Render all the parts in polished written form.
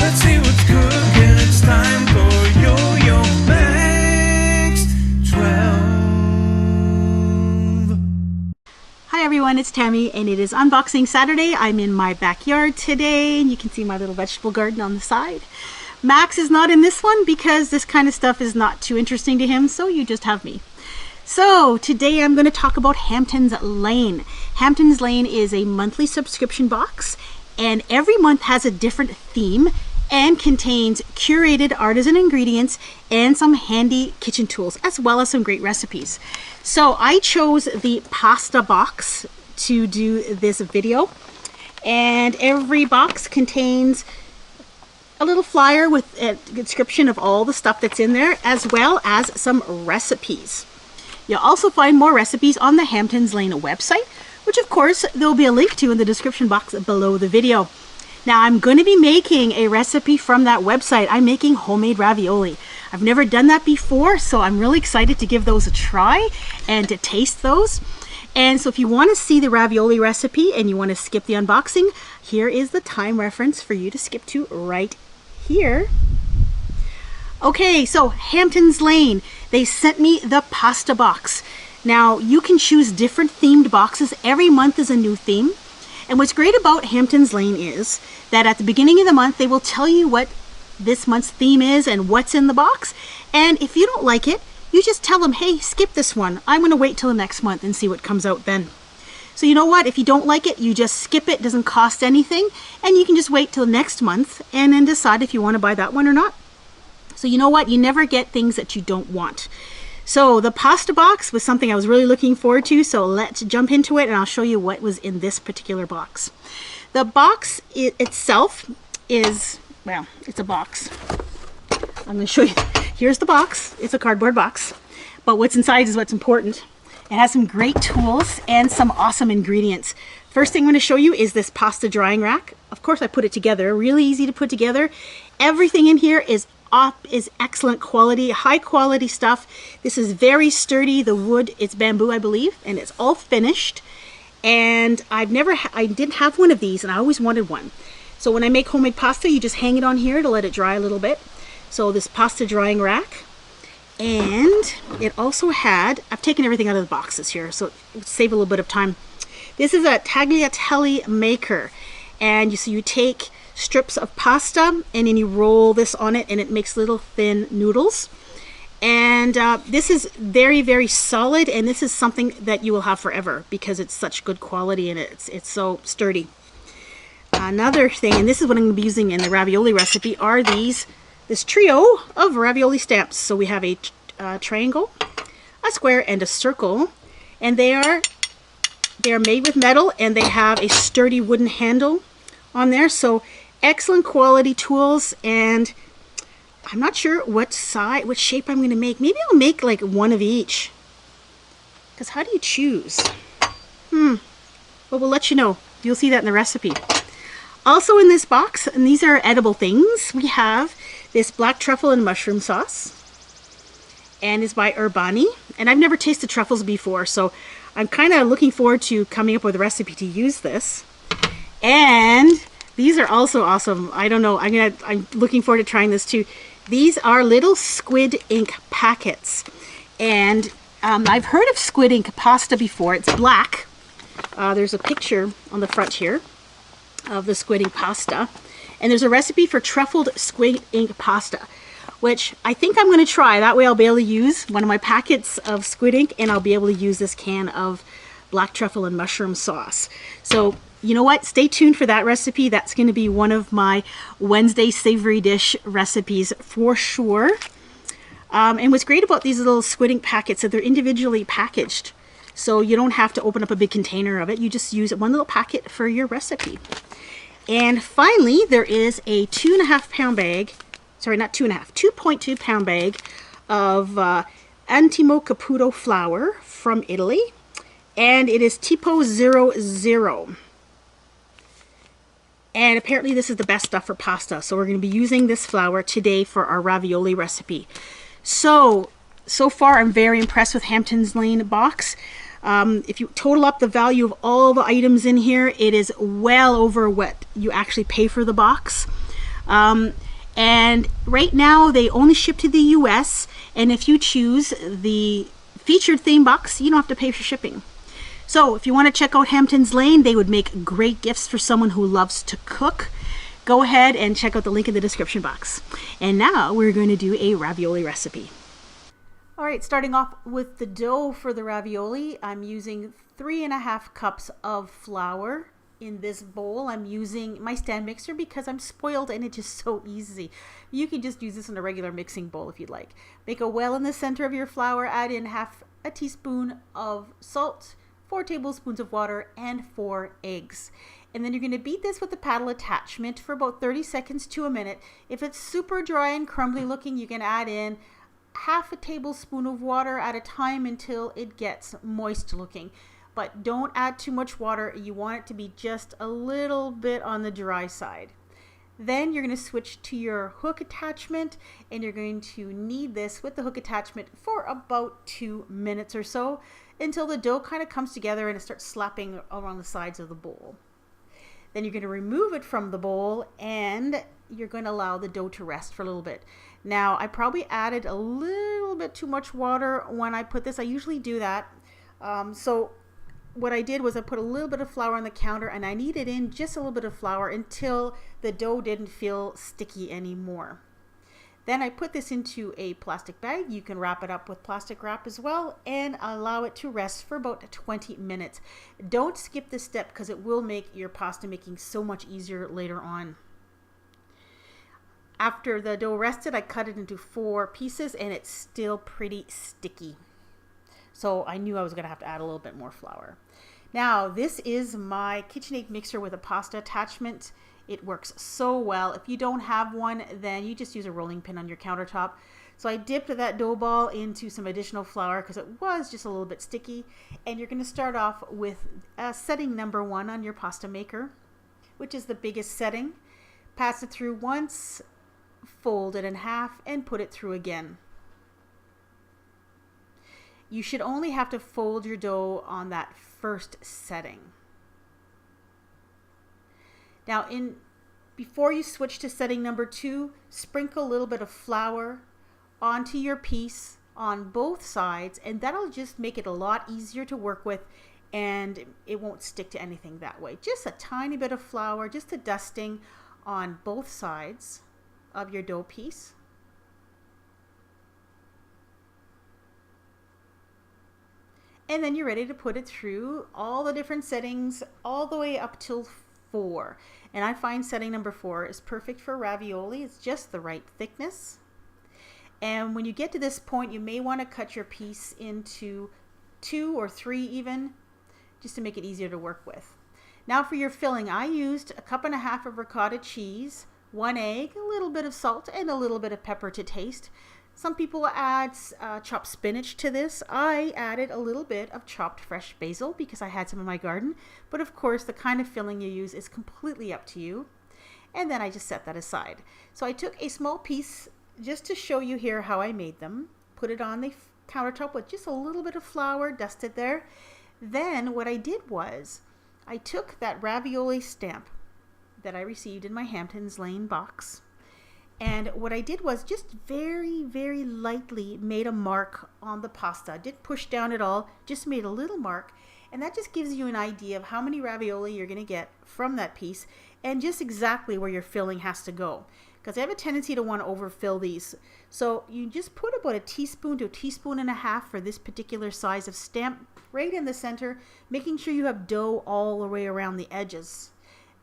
Let's see what's cooking. It's time for Yoyomax12. Hi everyone, it's Tammy and it is Unboxing Saturday. I'm in my backyard today and you can see my little vegetable garden on the side. Max is not in this one because this kind of stuff is not too interesting to him, so you just have me. So today I'm going to talk about Hamptons Lane. Hamptons Lane is a monthly subscription box and every month has a different theme and contains curated artisan ingredients and some handy kitchen tools as well as some great recipes. So I chose the pasta box to do this video, and every box contains a little flyer with a description of all the stuff that's in there as well as some recipes. You'll also find more recipes on the Hamptons Lane website, which of course there will be a link to in the description box below the video. Now I'm going to be making a recipe from that website. I'm making homemade ravioli. I've never done that before, so I'm really excited to give those a try and to taste those. And so if you want to see the ravioli recipe and you want to skip the unboxing, here is the time reference for you to skip to right here. Okay, so Hamptons Lane, they sent me the pasta box. Now you can choose different themed boxes. Every month is a new theme. And what's great about Hamptons Lane is that at the beginning of the month, they will tell you what this month's theme is and what's in the box. And if you don't like it, you just tell them, hey, skip this one. I'm going to wait till the next month and see what comes out then. So you know what? If you don't like it, you just skip it. It doesn't cost anything. And you can just wait till next month and then decide if you want to buy that one or not. So you know what? You never get things that you don't want. So the pasta box was something I was really looking forward to, so let's jump into it and I'll show you what was in this particular box. The box itself is, well, it's a box. I'm going to show you. Here's the box. It's a cardboard box, but what's inside is what's important. It has some great tools and some awesome ingredients. First thing I'm going to show you is this pasta drying rack. Of course I put it together, really easy to put together. Everything in here is excellent quality, high quality stuff. This is very sturdy. The wood, it's bamboo, I believe, and it's all finished. And I didn't have one of these, and I always wanted one. So when I make homemade pasta, you just hang it on here to let it dry a little bit. So this pasta drying rack, and it also had, I've taken everything out of the boxes here, so it would save a little bit of time. This is a Tagliatelle Maker, and you take strips of pasta and then you roll this on it and it makes little thin noodles. And this is very, very solid, and this is something that you will have forever because it's such good quality and it's so sturdy. Another thing, and this is what I'm going to be using in the ravioli recipe, are this trio of ravioli stamps. So we have a triangle, a square, and a circle, and they are made with metal and they have a sturdy wooden handle on there. So excellent quality tools, and I'm not sure what shape I'm going to make. Maybe I'll make like one of each, because how do you choose? Well, we'll let you know. You'll see that in the recipe. Also in this box, and these are edible things, we have this black truffle and mushroom sauce, and it's by Urbani, and I've never tasted truffles before, so I'm kind of looking forward to coming up with a recipe to use this. And these are also awesome. I don't know, I'm looking forward to trying this too. These are little squid ink packets, and I've heard of squid ink pasta before. It's black. There's a picture on the front here of the squid ink pasta, and there's a recipe for truffled squid ink pasta, which I think I'm going to try. That way I'll be able to use one of my packets of squid ink and I'll be able to use this can of black truffle and mushroom sauce. So you know what? Stay tuned for that recipe. That's going to be one of my Wednesday savory dish recipes for sure. And what's great about these little squid ink packets is that they're individually packaged. So you don't have to open up a big container of it. You just use one little packet for your recipe. And finally, there is a 2.5 pound bag, sorry, not 2.5, 2.2 pound bag of Antimo Caputo flour from Italy. And it is Tipo 00. And apparently this is the best stuff for pasta. So we're going to be using this flour today for our ravioli recipe. So far I'm very impressed with Hamptons Lane box. If you total up the value of all the items in here, it is well over what you actually pay for the box. And right now they only ship to the US, and if you choose the featured theme box, you don't have to pay for shipping. So if you want to check out Hamptons Lane, they would make great gifts for someone who loves to cook. Go ahead and check out the link in the description box. And now we're going to do a ravioli recipe. All right, starting off with the dough for the ravioli, I'm using 3.5 cups of flour. In this bowl, I'm using my stand mixer because I'm spoiled and it's just so easy. You can just use this in a regular mixing bowl if you'd like. Make a well in the center of your flour, add in half a teaspoon of salt, 4 tablespoons of water, and 4 eggs. And then you're going to beat this with the paddle attachment for about 30 seconds to a minute. If it's super dry and crumbly looking, you can add in half a tablespoon of water at a time until it gets moist looking. But don't add too much water. You want it to be just a little bit on the dry side. Then you're going to switch to your hook attachment and you're going to knead this with the hook attachment for about 2 minutes or so until the dough kind of comes together and it starts slapping around the sides of the bowl. Then you're going to remove it from the bowl and you're going to allow the dough to rest for a little bit. Now, I probably added a little bit too much water when I put this. I usually do that. So what I did was I put a little bit of flour on the counter and I kneaded in just a little bit of flour until the dough didn't feel sticky anymore. Then I put this into a plastic bag. You can wrap it up with plastic wrap as well and allow it to rest for about 20 minutes. Don't skip this step because it will make your pasta making so much easier later on. After the dough rested, I cut it into 4 pieces and it's still pretty sticky. So I knew I was going to have to add a little bit more flour. Now, this is my Kitchenaid mixer with a pasta attachment. It works so well. If you don't have one, then you just use a rolling pin on your countertop. So I dipped that dough ball into some additional flour because it was just a little bit sticky. And you're going to start off with setting number 1 on your pasta maker, which is the biggest setting. Pass it through once, fold it in half, and put it through again. You should only have to fold your dough on that first setting. Now, before you switch to setting number 2, sprinkle a little bit of flour onto your piece on both sides, and that'll just make it a lot easier to work with, and it won't stick to anything that way. Just a tiny bit of flour, just a dusting on both sides of your dough piece. And then you're ready to put it through all the different settings all the way up till 4. And I find setting number 4 is perfect for ravioli. It's just the right thickness. And when you get to this point, you may want to cut your piece into 2 or 3 even, just to make it easier to work with. Now for your filling, I used 1.5 cups of ricotta cheese, 1 egg, a little bit of salt, and a little bit of pepper to taste. Some people add chopped spinach to this. I added a little bit of chopped fresh basil because I had some in my garden. But of course, the kind of filling you use is completely up to you. And then I just set that aside. So I took a small piece just to show you here how I made them. Put it on the countertop with just a little bit of flour, dusted there. Then what I did was I took that ravioli stamp that I received in my Hamptons Lane box. And what I did was just very, very lightly made a mark on the pasta. Didn't push down at all, just made a little mark. And that just gives you an idea of how many ravioli you're going to get from that piece and just exactly where your filling has to go. Because I have a tendency to want to overfill these. So you just put about 1 teaspoon to 1.5 teaspoons for this particular size of stamp right in the center, making sure you have dough all the way around the edges.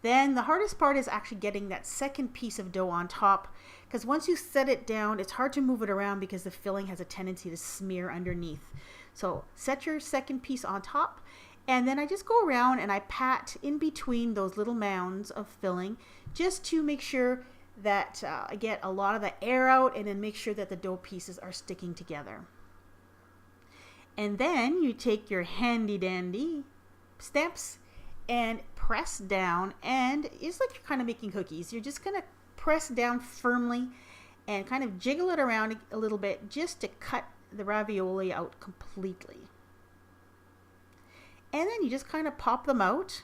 Then the hardest part is actually getting that second piece of dough on top, because once you set it down, it's hard to move it around because the filling has a tendency to smear underneath. So set your second piece on top, and then I just go around and I pat in between those little mounds of filling just to make sure that I get a lot of the air out, and then make sure that the dough pieces are sticking together. And then you take your handy dandy stamps and press down, and it's like you're kind of making cookies. You're just going to press down firmly and kind of jiggle it around a little bit just to cut the ravioli out completely. And then you just kind of pop them out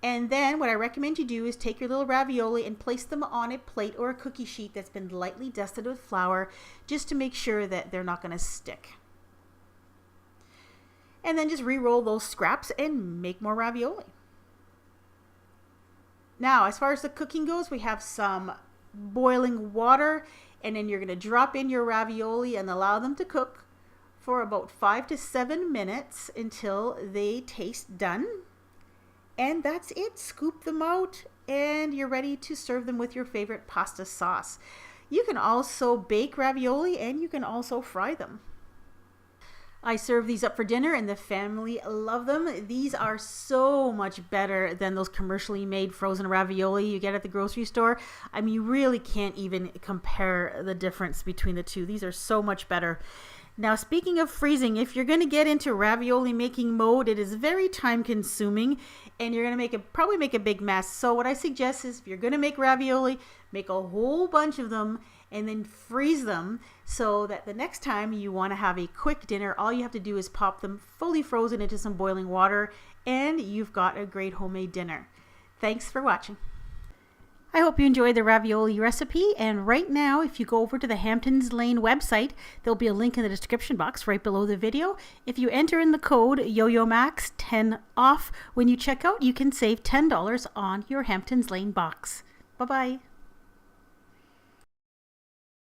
And then what I recommend you do is take your little ravioli and place them on a plate or a cookie sheet that's been lightly dusted with flour, just to make sure that they're not going to stick. And then just re-roll those scraps and make more ravioli. Now, as far as the cooking goes, we have some boiling water, and then you're going to drop in your ravioli and allow them to cook for about 5 to 7 minutes until they taste done. And that's it. Scoop them out and you're ready to serve them with your favorite pasta sauce. You can also bake ravioli and you can also fry them. I serve these up for dinner and the family love them. These are so much better than those commercially made frozen ravioli you get at the grocery store. I mean, you really can't even compare the difference between the two. These are so much better. Now, speaking of freezing, if you're going to get into ravioli making mode, it is very time consuming and you're going to probably make a big mess. So what I suggest is if you're going to make ravioli, make a whole bunch of them and then freeze them so that the next time you want to have a quick dinner, all you have to do is pop them fully frozen into some boiling water and you've got a great homemade dinner. Thanks for watching. I hope you enjoyed the ravioli recipe, and right now if you go over to the Hamptons Lane website, there'll be a link in the description box right below the video. If you enter in the code Yoyomax10 off when you check out, you can save $10 on your Hamptons Lane box. Bye-bye.